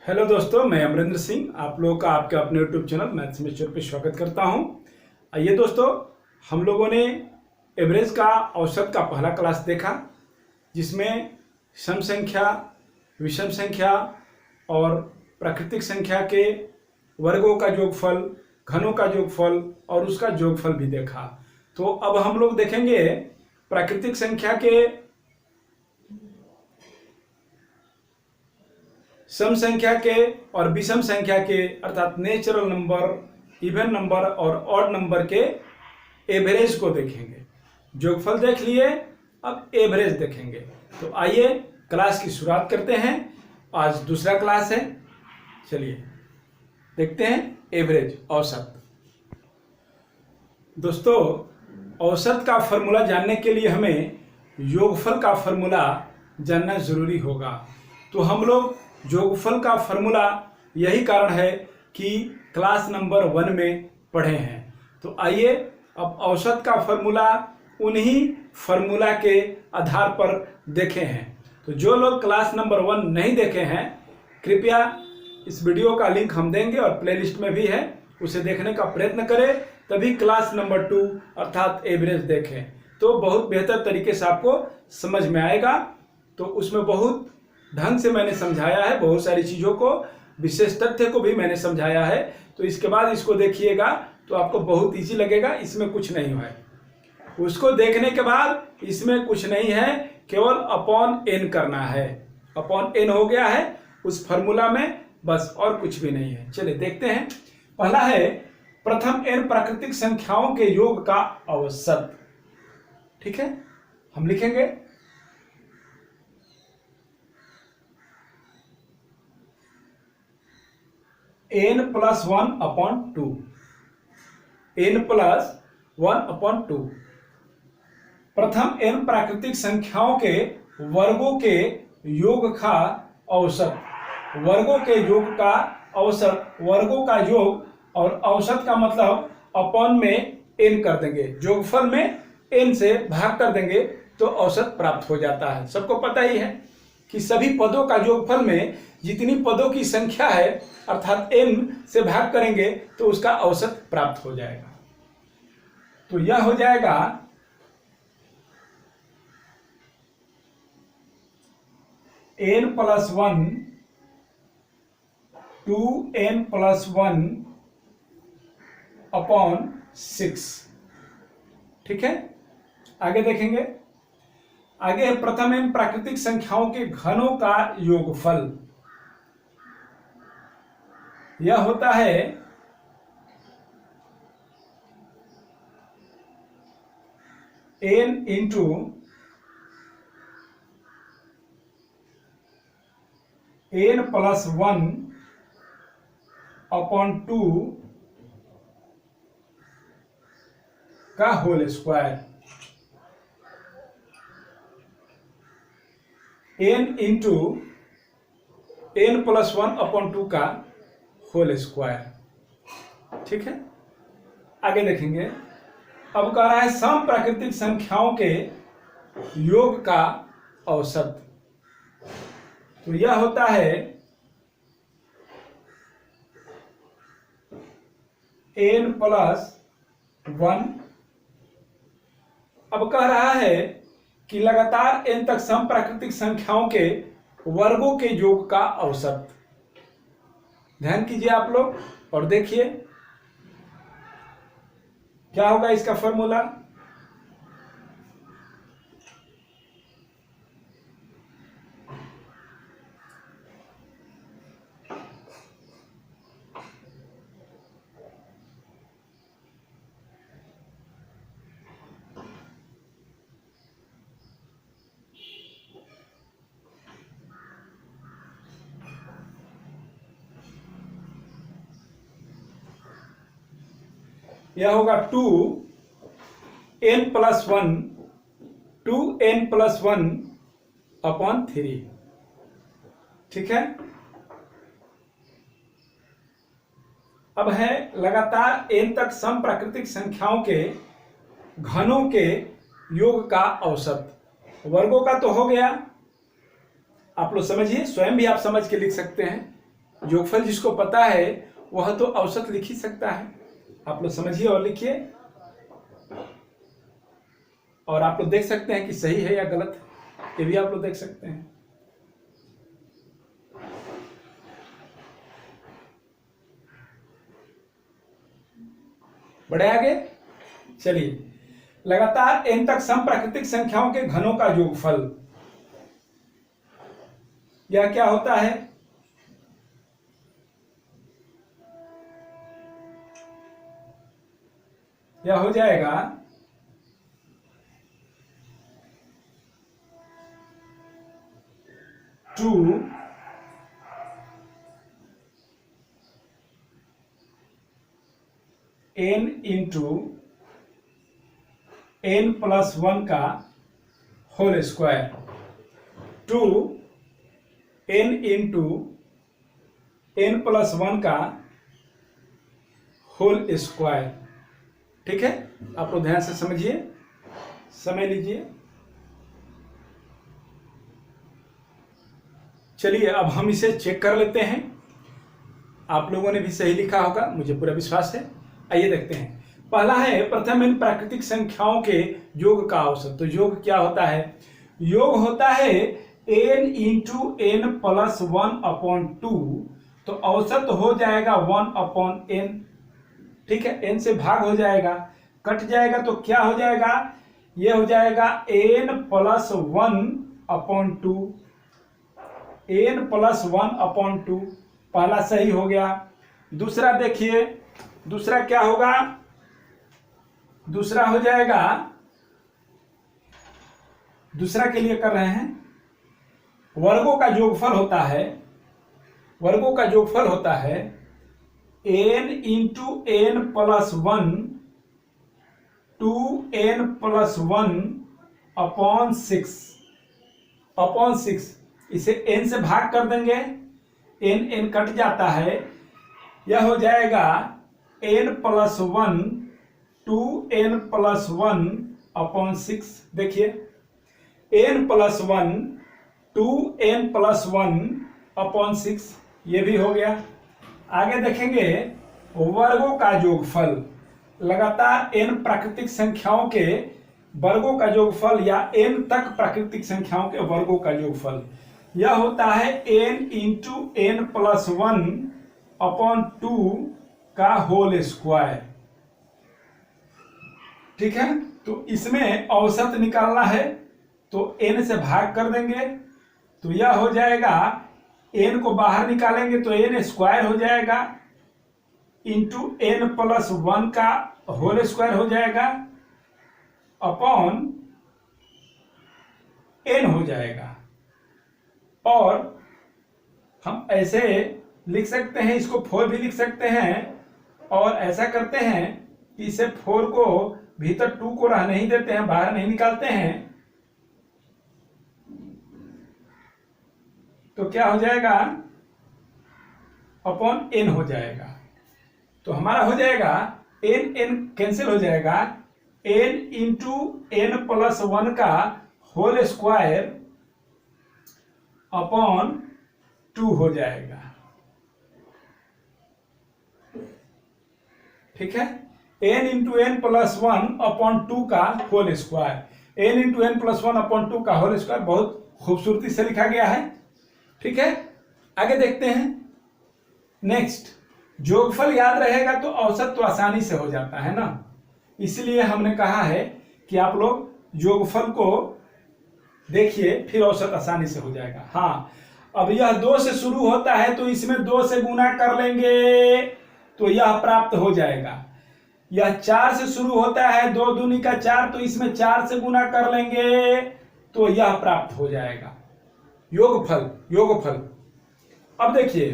Hello दोस्तों, मैं अमरिंदर सिंह आप लोगों का आपके अपने यूट्यूब चैनल मैथ्स मिस्टर पे स्वागत करता हूं। आइए दोस्तों, हम लोगों ने एवरेज का औसत का पहला क्लास देखा, जिसमें सम संख्या, विषम संख्या और प्राकृतिक संख्या के वर्गों का योगफल, घनों का योगफल और उसका योगफल भी देखा। तो अब हम लोग देखेंगे प्राकृतिक संख्या के सम संख्या के और विषम संख्या के अर्थात नेचुरल नंबर, इवन नंबर और ऑड नंबर के एवरेज को देखेंगे। योगफल देख लिए, अब एवरेज देखेंगे। तो आइए क्लास की शुरुआत करते हैं। आज दूसरा क्लास है, चलिए देखते हैं एवरेज, औसत। दोस्तों, औसत का फॉर्मूला जानने के लिए हमें योगफल का फॉर्मूला जानना जरूरी होगा। तो हम लोग योगफल का फॉर्मूला यही कारण है कि क्लास नंबर 1 में पढ़े हैं। तो आइए अब औसत का फॉर्मूला उन्हीं फॉर्मूला के आधार पर देखे हैं। तो जो लोग क्लास नंबर 1 नहीं देखे हैं, कृपया इस वीडियो का लिंक हम देंगे और प्लेलिस्ट में भी है, उसे देखने का प्रयत्न करें, तभी क्लास नंबर 2 अर्थात एवरेज देखें तो बहुत बेहतर तरीके से आपको समझ में आएगा। तो उसमें बहुत ढंग से मैंने समझाया है, बहुत सारी चीज़ों को, विशेष तथ्य को भी मैंने समझाया है। तो इसके बाद इसको देखिएगा तो आपको बहुत इजी लगेगा, इसमें कुछ नहीं है। उसको देखने के बाद इसमें कुछ नहीं है, केवल अपॉन एन करना है। अपॉन एन हो गया है उस फॉर्मूला में, बस, और कुछ भी नहीं है। चलिए देखते हैं। पहला है प्रथम एन प्राकृतिक संख्याओं के योग का औसत। ठीक है, हम लिखेंगे n+1/2, n+1/2 प्रथम n प्राकृतिक संख्याओं के वर्गों के योग का औसत। वर्गों के योग का औसत, वर्गों का योग, और औसत का मतलब अपॉन में n कर देंगे, योगफल में n से भाग कर देंगे तो औसत प्राप्त हो जाता है। सबको पता ही है कि सभी पदों का योगफल में जितनी पदों की संख्या है अर्थात n से भाग करेंगे तो उसका औसत प्राप्त हो जाएगा। तो यह हो जाएगा n+1 2n+1/6। ठीक है, आगे देखेंगे। आगे है प्रथम एन प्राकृतिक संख्याओं के घनों का योगफल। यह होता है n इंटू n+1/2 का whole square. n into n+1/2 का होल स्क्वायर। ठीक है, आगे देखेंगे। अब कह रहा है सम प्राकृतिक संख्याओं के योग का औसत। तो यह होता है n+1। अब कह रहा है कि लगातार n तक सम प्राकृतिक संख्याओं के वर्गों के योग का औसत। ध्यान कीजिए आप लोग और देखिए क्या होगा इसका फॉर्मूला। यह होगा 2n+1/3। ठीक है, अब है लगातार n तक सम प्राकृतिक संख्याओं के घनों के योग का औसत। वर्गों का तो हो गया, आप लोग समझिए, स्वयं भी आप समझ के लिख सकते हैं। योगफल जिसको पता है वह तो औसत लिख ही सकता है। आप लोग समझिए और लिखिए, और आप लोग देख सकते हैं कि सही है या गलत, ये भी आप लोग देख सकते हैं। बढ़े आगे, चलिए। लगातार n तक सम प्राकृतिक संख्याओं के घनों का योगफल, यह क्या होता है? यह हो जाएगा 2 n इंटू n प्लस 1 का whole square, 2 n into n plus 1 का होल स्क्वायर। ठीक है, आप लोग ध्यान से समझिए, समय लीजिए। चलिए अब हम इसे चेक कर लेते हैं। आप लोगों ने भी सही लिखा होगा, मुझे पूरा विश्वास है। आइए देखते हैं। पहला है, प्रथम इन प्राकृतिक संख्याओं के योग का औसत। तो योग क्या होता है? योग होता है n इंटू n प्लस 1/2, तो औसत हो जाएगा 1/n। ठीक है, n से भाग हो जाएगा, कट जाएगा तो क्या हो जाएगा? ये हो जाएगा n प्लस 1/2, n प्लस 1/2। पहला सही हो गया। दूसरा देखिए, दूसरा क्या होगा? दूसरा हो जाएगा, दूसरा के लिए कर रहे हैं, वर्गों का योगफल होता है, वर्गों का योगफल होता है n into n plus 1 2n plus 1/6। इसे n से भाग कर देंगे, n कट जाता है, यह हो जाएगा n प्लस 1 2n प्लस 1/6। देखिए n प्लस 1 2n प्लस 1/6, ये भी हो गया। आगे देखेंगे वर्गों का योगफल। लगातार n प्राकृतिक संख्याओं के वर्गों का योगफल या n तक प्राकृतिक संख्याओं के वर्गों का योगफल, यह होता है n इंटू n प्लस 1/2 का होल स्क्वायर। ठीक है, तो इसमें औसत निकालना है तो n से भाग कर देंगे, तो यह हो जाएगा, n को बाहर निकालेंगे तो n स्क्वायर हो जाएगा इंटू n प्लस 1 का होल स्क्वायर हो जाएगा अपॉन n हो जाएगा। और हम ऐसे लिख सकते हैं, इसको 4 भी लिख सकते हैं, और ऐसा करते हैं कि इसे 4 को भीतर 2 को रह नहीं देते हैं, बाहर नहीं निकालते हैं, तो क्या हो जाएगा? अपॉन n हो जाएगा। तो हमारा हो जाएगा n कैंसिल हो जाएगा, n इंटू n प्लस 1 का होल स्क्वायर अपॉन 2 हो जाएगा। ठीक है, n इंटू n प्लस 1/2 का whole square, n into n plus 1/2 का होल स्क्वायर बहुत खूबसूरती से लिखा गया है। ठीक है, आगे देखते हैं। नेक्स्ट, योगफल याद रहेगा तो औसत तो आसानी से हो जाता है ना, इसलिए हमने कहा है कि आप लोग योगफल को देखिए, फिर औसत आसानी से हो जाएगा। हाँ, अब यह 2 से शुरू होता है तो इसमें 2 से गुना कर लेंगे तो यह प्राप्त हो जाएगा। यह 4 से शुरू होता है, 2 दूनी का 4, तो इसमें 4 से गुना कर लेंगे तो यह प्राप्त हो जाएगा योगफल। योगफल अब देखिए,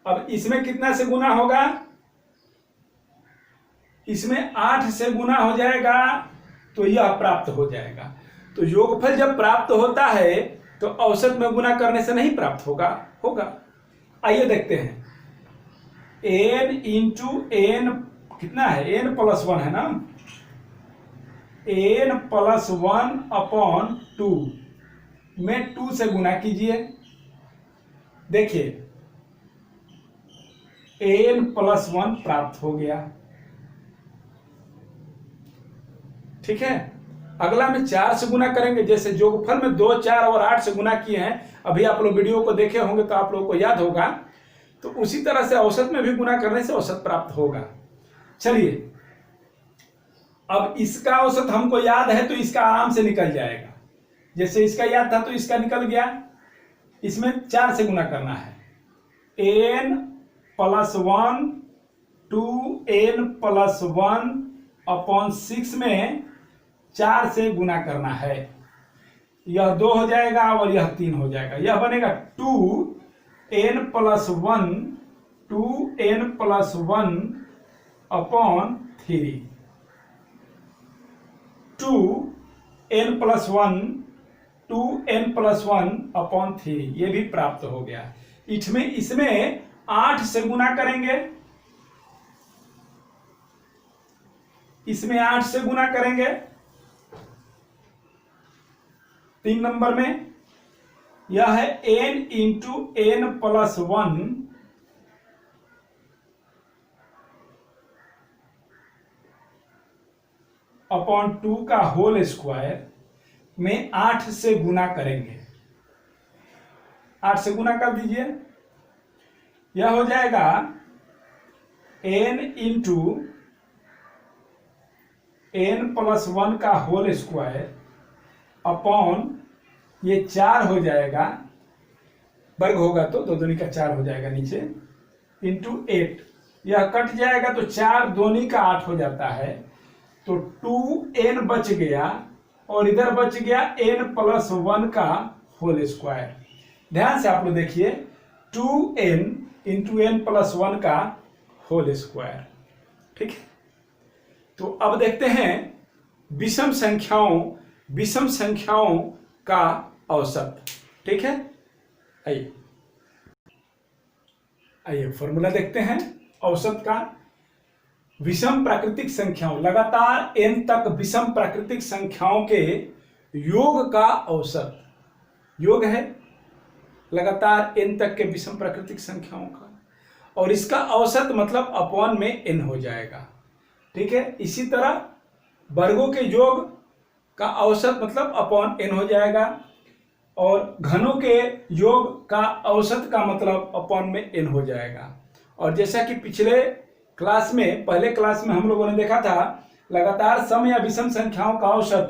अब इसमें कितना से गुना होगा? इसमें 8 से गुना हो जाएगा तो यह प्राप्त हो जाएगा। तो योगफल जब प्राप्त होता है तो औसत में गुना करने से नहीं प्राप्त होगा। आइए देखते हैं, n इंटू n कितना है? n प्लस 1 है ना, n प्लस 1/2 में 2 से गुना कीजिए। देखिए n+1 प्राप्त हो गया। ठीक है, अगला में 4 से गुना करेंगे। जैसे योगफल में 2, 4 और 8 से गुना किए हैं, अभी आप लोग वीडियो को देखे होंगे तो आप लोगों को याद होगा। तो उसी तरह से औसत में भी गुना करने से औसत प्राप्त होगा। चलिए, अब इसका औसत हमको याद है तो इसका आराम से निकल जाएगा। जैसे इसका याद था तो इसका निकल गया। इसमें 4 से गुना करना है। n+1 2n+1/6 में 4 से गुना करना है। यह 2 हो जाएगा और यह 3 हो जाएगा। यह बनेगा 2n+1 2n+1/3 2n+1 2n+1/3 ये भी प्राप्त हो गया। इसमें 8 से गुना करेंगे। इसमें 8 से गुना करेंगे 3 नंबर में। यह है n × n+1/2 का होल स्क्वायर में 8 से गुना करेंगे। 8 से गुना कर दीजिए। यह हो जाएगा n × n+1 का होल स्क्वायर अपॉन ये 4 हो जाएगा, वर्ग होगा तो 2 दूनी का 4 हो जाएगा नीचे, इंटू 8। यह कट जाएगा तो 4 दूनी का 8 हो जाता है। तो 2n बच गया और इधर बच गया n+1 का होल स्क्वायर। ध्यान से आप लोग देखिए, 2n × n+1 का होल स्क्वायर। ठीक है, तो अब देखते हैं विषम संख्याओं का औसत। ठीक है, आइए फॉर्मूला देखते हैं औसत का। विषम प्राकृतिक संख्याओं, लगातार n तक विषम प्राकृतिक संख्याओं के योग का औसत। योग है लगातार n तक के विषम प्राकृतिक संख्याओं का, और इसका औसत मतलब अपॉन में n हो जाएगा। ठीक है, इसी तरह वर्गों के योग का औसत मतलब अपॉन n हो जाएगा, और घनों के योग का औसत का मतलब अपॉन में n हो जाएगा। और जैसा कि पहले क्लास में हम लोगों ने देखा था, लगातार सम या विषम संख्याओं का औसत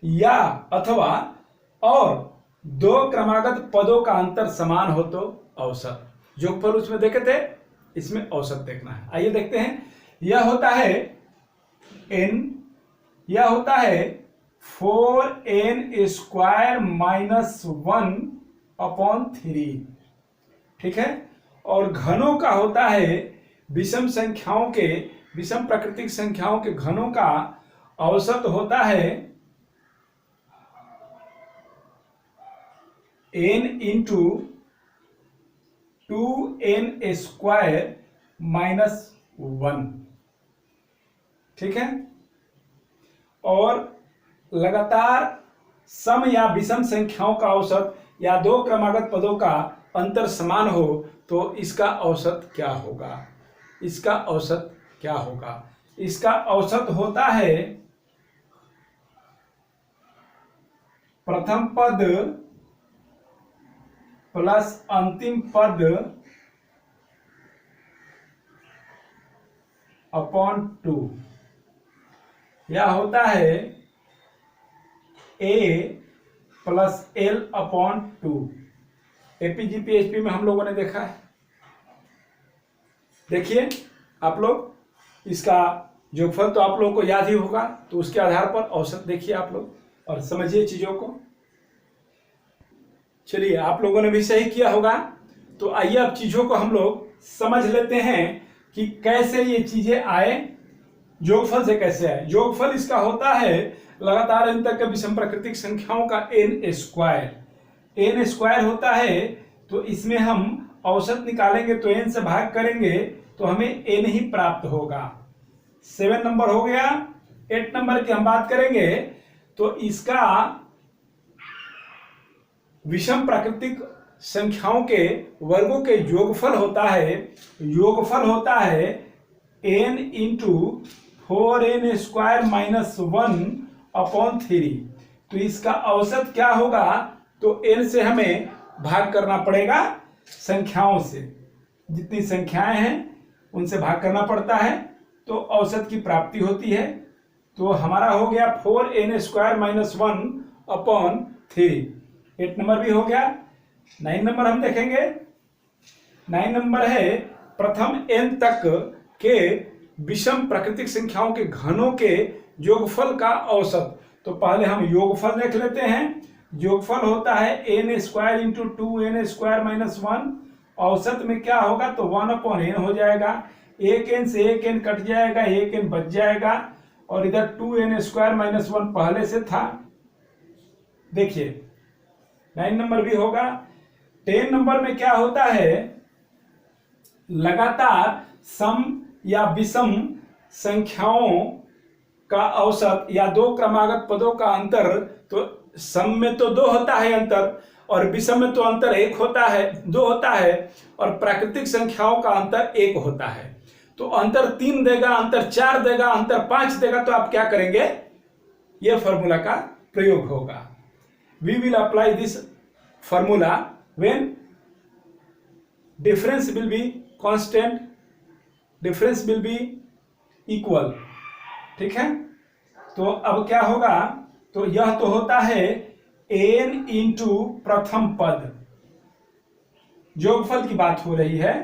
या अथवा और 2 क्रमागत पदों का अंतर समान हो तो औसत। योगफल उसमें देखे थे, इसमें औसत देखना है। आइए देखते हैं। यह होता है n, यह होता है 4n² -1/3। ठीक है, और घनों का होता है विषम प्राकृतिक संख्याओं के घनों का औसत होता है n × 2n² -1। ठीक है, और लगातार सम या विषम संख्याओं का औसत या 2 क्रमागत पदों का अंतर समान हो तो इसका औसत क्या होगा? इसका औसत क्या होगा? इसका औसत होता है प्रथम पद प्लस अंतिम पद अपॉन 2। यह होता है a + l/2। एपीजीपीएचपी में हम लोगों ने देखा है। देखिए आप लोग, इसका योगफल तो आप लोगों को याद ही होगा, तो उसके आधार पर औसत देखिए आप लोग और समझिए चीजों को। चलिए, आप लोगों ने भी सही किया होगा। तो आइए अब चीजों को हम लोग समझ लेते हैं कि कैसे ये चीजें आए, योगफल से कैसे आए। योगफल इसका होता है लगातार n तक के विषम प्राकृतिक संख्याओं का n² होता है। तो इसमें हम औसत निकालेंगे तो n से भाग करेंगे तो हमें n ही प्राप्त होगा। 7 नंबर हो गया। 8 नंबर की हम बात करेंगे तो इसका विषम प्राकृतिक संख्याओं के वर्गों के योगफल होता है n इंटू 4n² माइनस 1/3। तो इसका औसत क्या होगा? तो n से हमें भाग करना पड़ेगा संख्याओं से, जितनी संख्याएं हैं उनसे भाग करना पड़ता है तो औसत की प्राप्ति होती है। तो हमारा हो गया 4n² माइनस 1/3। 8 नंबर भी हो गया। 9 नंबर हम देखेंगे। 9 नंबर है प्रथम n तक के विषम प्राकृतिक संख्याओं के घनों के योगफल का औसत। तो पहले हम योगफल देख लेते हैं। योगफल होता है n² इंटू 2n² माइनस 1। औसत में क्या होगा? तो 1/n हो जाएगा। एक n से एक n कट जाएगा, एक n बच जाएगा और इधर 2n² माइनस 1 पहले से था। देखिए 9 नंबर भी होगा। 10 नंबर में क्या होता है? लगातार सम या विषम संख्याओं का औसत या दो क्रमागत पदों का अंतर। तो सम में तो 2 होता है अंतर और विषम में तो अंतर 2 होता है और प्राकृतिक संख्याओं का अंतर 1 होता है। तो अंतर 3 देगा, अंतर 4 देगा, अंतर 5 देगा। तो आप क्या करेंगे? यह फॉर्मूला का प्रयोग होगा। We will apply this formula when difference will be constant, difference will be equal. ठीक है, तो अब क्या होगा? तो यह तो होता है n इंटू प्रथम पद, योगफल की बात हो रही है,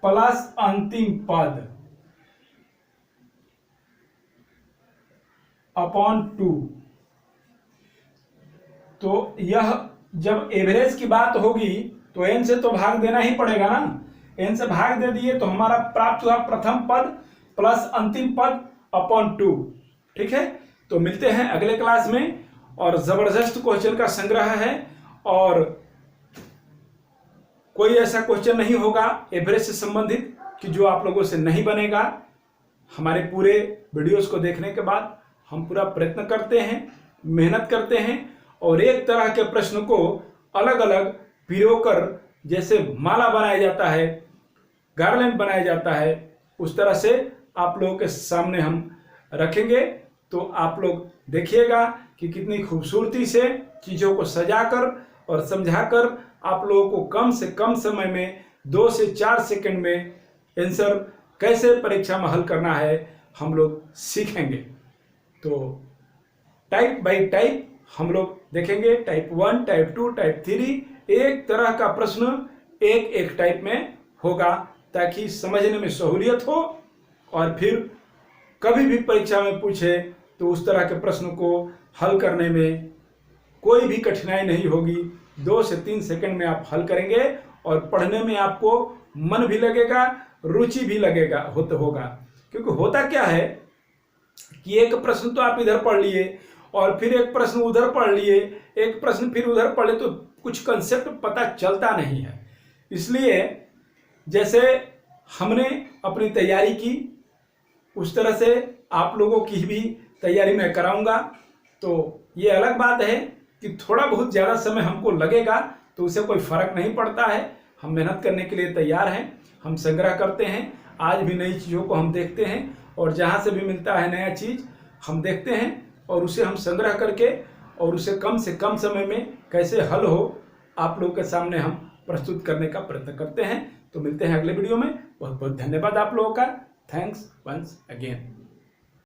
प्लस अंतिम पद अपॉन 2। तो यह जब एवरेज की बात होगी तो n से तो भाग देना ही पड़ेगा ना। n से भाग दे दिए तो हमारा प्राप्त हुआ प्रथम पद प्लस अंतिम पद अपॉन 2। ठीक है, तो मिलते हैं अगले क्लास में और जबरदस्त क्वेश्चन का संग्रह है और कोई ऐसा क्वेश्चन नहीं होगा एवरेज से संबंधित कि जो आप लोगों से नहीं बनेगा। हमारे पूरे वीडियोस को देखने के बाद हम पूरा प्रयत्न करते हैं, मेहनत करते हैं और एक तरह के प्रश्न को अलग अलग पिरोकर जैसे माला बनाया जाता है, गार्लैंड बनाया जाता है, उस तरह से आप लोगों के सामने हम रखेंगे। तो आप लोग देखिएगा कि कितनी खूबसूरती से चीज़ों को सजाकर और समझाकर आप लोगों को कम से कम समय में 2 से 4 सेकंड में आंसर कैसे परीक्षा में हल करना है हम लोग सीखेंगे। तो टाइप बाय टाइप हम लोग देखेंगे, टाइप 1, टाइप 2, टाइप 3। एक तरह का प्रश्न एक टाइप में होगा ताकि समझने में सहूलियत हो और फिर कभी भी परीक्षा में पूछे तो उस तरह के प्रश्न को हल करने में कोई भी कठिनाई नहीं होगी। 2 से 3 सेकंड में आप हल करेंगे और पढ़ने में आपको मन भी लगेगा, रुचि भी लगेगा होगा। क्योंकि होता क्या है कि एक प्रश्न तो आप इधर पढ़ लिए और फिर एक प्रश्न उधर पढ़ लिए, एक प्रश्न फिर उधर पढ़ लिए, तो कुछ कंसेप्ट पता चलता नहीं है। इसलिए जैसे हमने अपनी तैयारी की उस तरह से आप लोगों की भी तैयारी मैं कराऊंगा। तो ये अलग बात है कि थोड़ा बहुत ज़्यादा समय हमको लगेगा तो उससे कोई फर्क नहीं पड़ता है। हम मेहनत करने के लिए तैयार हैं, हम संग्रह करते हैं, आज भी नई चीज़ों को हम देखते हैं और जहाँ से भी मिलता है नया चीज़ हम देखते हैं और उसे हम संग्रह करके और उसे कम से कम समय में कैसे हल हो आप लोगों के सामने हम प्रस्तुत करने का प्रयत्न करते हैं। तो मिलते हैं अगले वीडियो में। बहुत बहुत धन्यवाद आप लोगों का। Thanks once again.